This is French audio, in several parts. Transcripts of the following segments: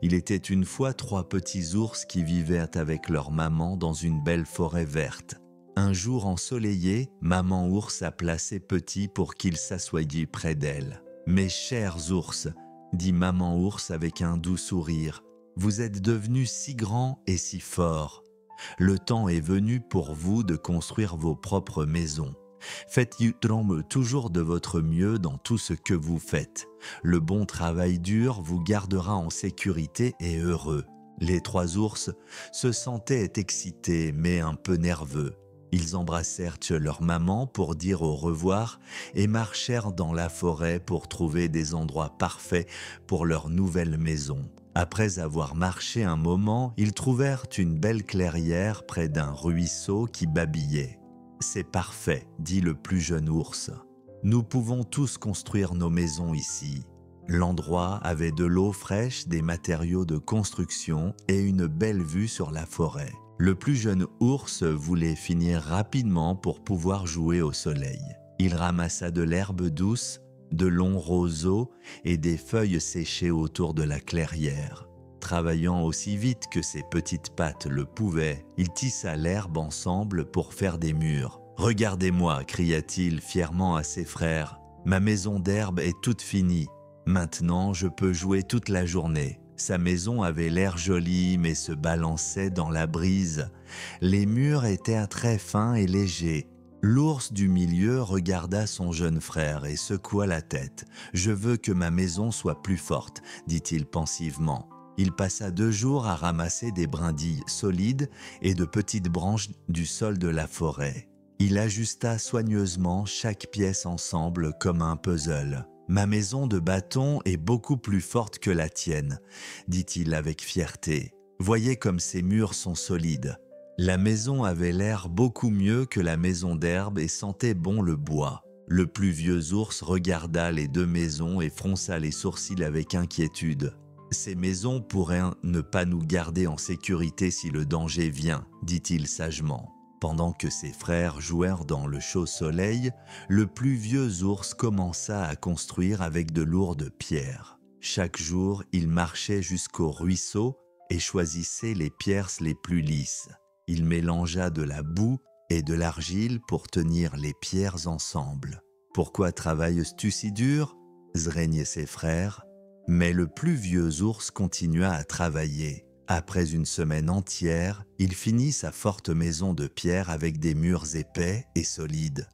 Il était une fois 3 petits ours qui vivaient avec leur maman dans une belle forêt verte. Un jour ensoleillé, maman ours appela ses petits pour qu'ils s'assoient près d'elle. « Mes chers ours », dit maman ours avec un doux sourire, « vous êtes devenus si grands et si forts. Le temps est venu pour vous de construire vos propres maisons. Faites toujours de votre mieux dans tout ce que vous faites. Le bon travail dur vous gardera en sécurité et heureux. » Les 3 ours se sentaient excités mais un peu nerveux. Ils embrassèrent leur maman pour dire au revoir et marchèrent dans la forêt pour trouver des endroits parfaits pour leur nouvelle maison. Après avoir marché un moment, ils trouvèrent une belle clairière près d'un ruisseau qui babillait. « C'est parfait, » dit le plus jeune ours. « Nous pouvons tous construire nos maisons ici. » L'endroit avait de l'eau fraîche, des matériaux de construction et une belle vue sur la forêt. Le plus jeune ours voulait finir rapidement pour pouvoir jouer au soleil. Il ramassa de l'herbe douce, de longs roseaux et des feuilles séchées autour de la clairière. Travaillant aussi vite que ses petites pattes le pouvaient, il tissa l'herbe ensemble pour faire des murs. « Regardez-moi » cria-t-il fièrement à ses frères. « Ma maison d'herbe est toute finie. Maintenant, je peux jouer toute la journée. » Sa maison avait l'air jolie mais se balançait dans la brise. Les murs étaient très fins et légers. L'ours du milieu regarda son jeune frère et secoua la tête. « Je veux que ma maison soit plus forte » dit-il pensivement. Il passa 2 jours à ramasser des brindilles solides et de petites branches du sol de la forêt. Il ajusta soigneusement chaque pièce ensemble comme un puzzle. « Ma maison de bâton est beaucoup plus forte que la tienne, » dit-il avec fierté. « Voyez comme ces murs sont solides. » La maison avait l'air beaucoup mieux que la maison d'herbe et sentait bon le bois. Le plus vieux ours regarda les 2 maisons et fronça les sourcils avec inquiétude. « Ces maisons pourraient ne pas nous garder en sécurité si le danger vient, » dit-il sagement. Pendant que ses frères jouèrent dans le chaud soleil, le plus vieux ours commença à construire avec de lourdes pierres. Chaque jour, il marchait jusqu'au ruisseau et choisissait les pierres les plus lisses. Il mélangea de la boue et de l'argile pour tenir les pierres ensemble. « Pourquoi travailles-tu si dur » régnaient ses frères. Mais le plus vieux ours continua à travailler. Après une semaine entière, il finit sa forte maison de pierre avec des murs épais et solides.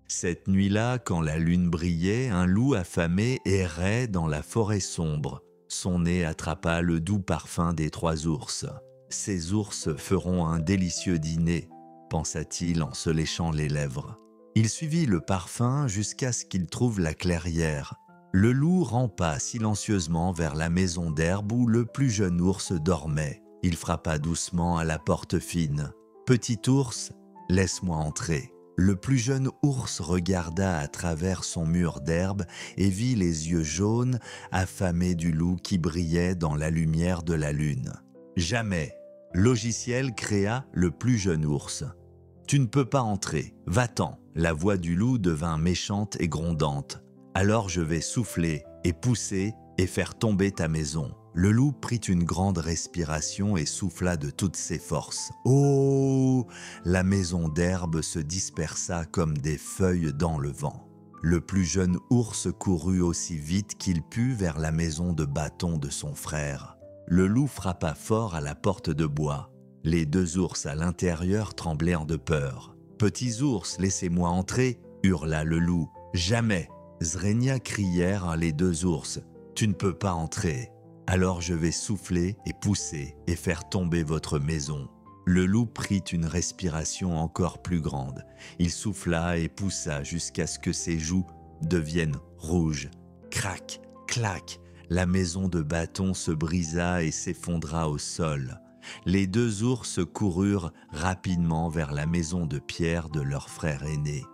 Cette nuit-là, quand la lune brillait, un loup affamé errait dans la forêt sombre. Son nez attrapa le doux parfum des 3 ours. « Ces ours feront un délicieux dîner », pensa-t-il en se léchant les lèvres. Il suivit le parfum jusqu'à ce qu'il trouve la clairière. Le loup rampa silencieusement vers la maison d'herbe où le plus jeune ours dormait. Il frappa doucement à la porte fine. « Petit ours, laisse-moi entrer. » Le plus jeune ours regarda à travers son mur d'herbe et vit les yeux jaunes, affamés du loup qui brillait dans la lumière de la lune. « Jamais !» Logiciel créa le plus jeune ours. « Tu ne peux pas entrer, va-t'en !» La voix du loup devint méchante et grondante. « Alors je vais souffler et pousser et faire tomber ta maison. » Le loup prit une grande respiration et souffla de toutes ses forces. Oh! La maison d'herbe se dispersa comme des feuilles dans le vent. Le plus jeune ours courut aussi vite qu'il put vers la maison de bâton de son frère. Le loup frappa fort à la porte de bois. Les 2 ours à l'intérieur tremblèrent de peur. « Petits ours, laissez-moi entrer !» hurla le loup. « Jamais !» Zrenia crièrent les 2 ours. « Tu ne peux pas entrer. Alors je vais souffler et pousser et faire tomber votre maison. » Le loup prit une respiration encore plus grande. Il souffla et poussa jusqu'à ce que ses joues deviennent rouges. Crac, clac, la maison de bâton se brisa et s'effondra au sol. Les 2 ours coururent rapidement vers la maison de pierre de leur frère aîné.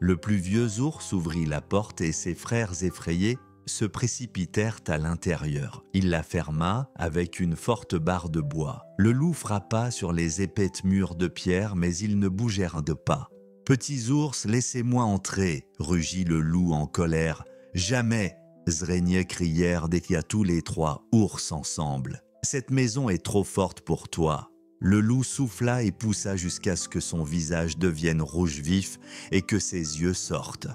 Le plus vieux ours ouvrit la porte et ses frères effrayés se précipitèrent à l'intérieur. Il la ferma avec une forte barre de bois. Le loup frappa sur les épais murs de pierre, mais ils ne bougèrent pas. « Petits ours, laissez-moi entrer !» rugit le loup en colère. « Jamais !» Zrenia crièrent tous les 3 ours ensemble. Cette maison est trop forte pour toi. Le loup souffla et poussa jusqu'à ce que son visage devienne rouge vif et que ses yeux sortent.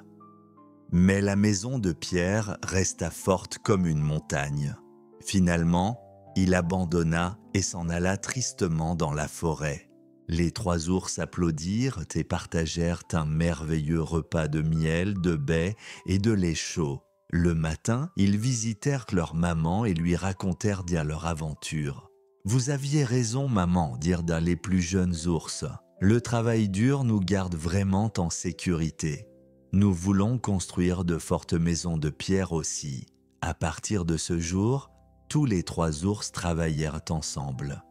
Mais la maison de pierre resta forte comme une montagne. Finalement, il abandonna et s'en alla tristement dans la forêt. Les 3 ours applaudirent et partagèrent un merveilleux repas de miel, de baies et de lait chaud. Le matin, ils visitèrent leur maman et lui racontèrent bien leur aventure. « Vous aviez raison, maman, dirent les plus jeunes ours. Le travail dur nous garde vraiment en sécurité. Nous voulons construire de fortes maisons de pierre aussi. » À partir de ce jour, tous les 3 ours travaillèrent ensemble.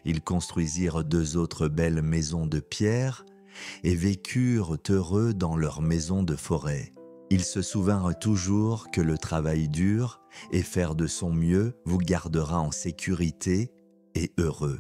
Ils construisirent 2 autres belles maisons de pierre et vécurent heureux dans leur maison de forêt. Ils se souvinrent toujours que le travail dur et faire de son mieux vous gardera en sécurité et heureux.